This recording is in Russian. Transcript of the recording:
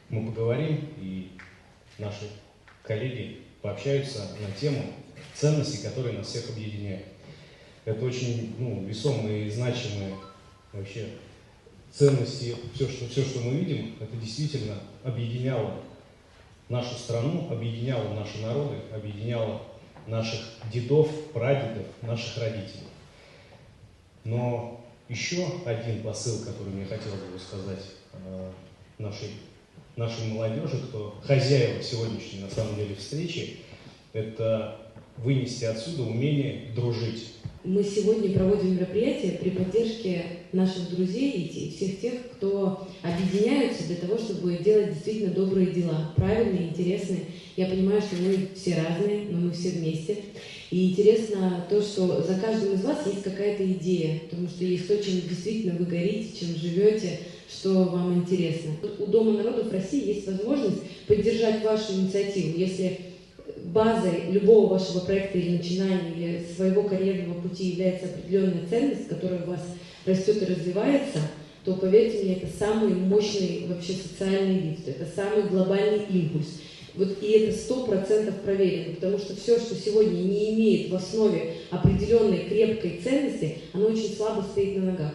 мы поговорим, и наши коллеги пообщаются на тему ценностей, которые нас всех объединяют. Это очень весомые и значимые вообще ценности. Все, что мы видим, это действительно объединяло нашу страну, объединяло наши народы, объединяло наших дедов, прадедов, наших родителей. Но еще один посыл, который мне хотелось бы сказать нашей молодежи, кто хозяева сегодняшней, на самом деле, встречи, это вынести отсюда умение дружить. Мы сегодня проводим мероприятие при поддержке наших друзей и всех тех, кто объединяются для того, чтобы делать действительно добрые дела, правильные, интересные. Я понимаю, что мы все разные, но мы все вместе. И интересно то, что за каждым из вас есть какая-то идея, потому что есть то, чем действительно вы горите, чем живете, что вам интересно. У Дома народов России есть возможность поддержать вашу инициативу. Если базой любого вашего проекта или начинания, или своего карьерного пути является определенная ценность, которая у вас растет и развивается, то, поверьте мне, это самый мощный вообще социальный лифт, это самый глобальный импульс. И это 100% проверено, потому что все, что сегодня не имеет в основе определенной крепкой ценности, оно очень слабо стоит на ногах.